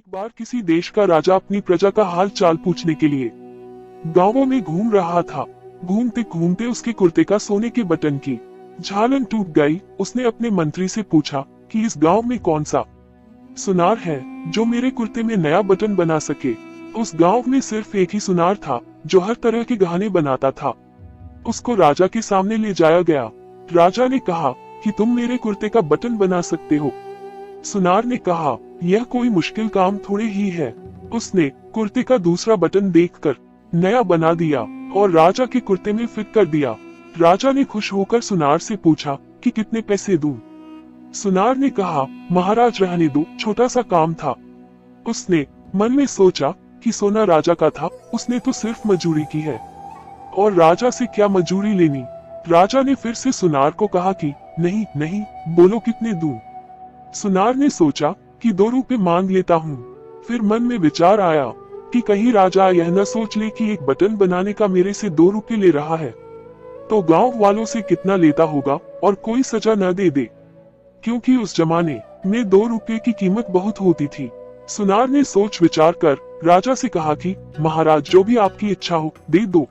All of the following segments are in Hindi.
एक बार किसी देश का राजा अपनी प्रजा का हाल चाल पूछने के लिए गांवों में घूम रहा था। घूमते घूमते उसके कुर्ते का सोने के बटन की झालन टूट गई। उसने अपने मंत्री से पूछा कि इस गांव में कौन सा सुनार है जो मेरे कुर्ते में नया बटन बना सके। उस गांव में सिर्फ एक ही सुनार था जो हर तरह के गहने बनाता था। उसको राजा के सामने ले जाया गया। राजा ने कहा कि तुम मेरे कुर्ते का बटन बना सकते हो। सुनार ने कहा, यह कोई मुश्किल काम थोड़े ही है। उसने कुर्ते का दूसरा बटन देखकर नया बना दिया और राजा के कुर्ते में फिट कर दिया। राजा ने खुश होकर सुनार से पूछा कि कितने पैसे दूं। सुनार ने कहा, महाराज रहने दो, छोटा सा काम था। उसने मन में सोचा कि सोना राजा का था, उसने तो सिर्फ मजूरी की है और राजा से क्या मजूरी लेनी। राजा ने फिर से सुनार को कहा कि नहीं नहीं, बोलो कितने दूं। सुनार ने सोचा कि 2 रुपए मांग लेता हूँ। फिर मन में विचार आया कि कहीं राजा यह न सोच ले कि एक बटन बनाने का मेरे से 2 रुपए ले रहा है, तो गांव वालों से कितना लेता होगा और कोई सजा न दे दे, क्योंकि उस जमाने में 2 रुपए की कीमत बहुत होती थी। सुनार ने सोच विचार कर राजा से कहा कि महाराज, जो भी आपकी इच्छा हो दे दो।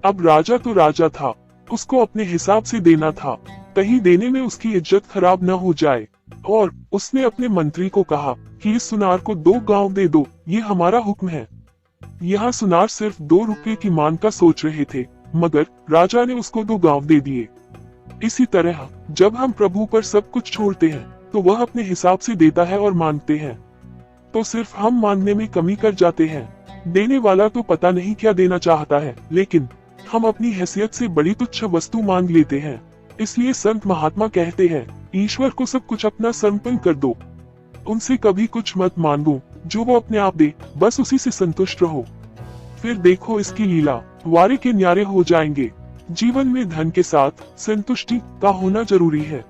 अब राजा तो राजा था, उसको अपने हिसाब से देना था, कहीं देने में उसकी इज्जत खराब न हो जाए। और उसने अपने मंत्री को कहा कि इस सुनार को 2 गांव दे दो, ये हमारा हुक्म है। यहाँ सुनार सिर्फ 2 रुपए की मांग का सोच रहे थे, मगर राजा ने उसको 2 गांव दे दिए। इसी तरह जब हम प्रभु पर सब कुछ छोड़ते हैं तो वह अपने हिसाब से देता है और मांगते हैं तो सिर्फ हम मांगने में कमी कर जाते हैं। देने वाला तो पता नहीं क्या देना चाहता है, लेकिन हम अपनी हैसियत से बड़ी तुच्छ वस्तु मांग लेते हैं। इसलिए संत महात्मा कहते हैं, ईश्वर को सब कुछ अपना समर्पण कर दो, उनसे कभी कुछ मत मांगो, जो वो अपने आप दे बस उसी से संतुष्ट रहो। फिर देखो इसकी लीला, वारे के न्यारे हो जाएंगे। जीवन में धन के साथ संतुष्टि का होना जरूरी है।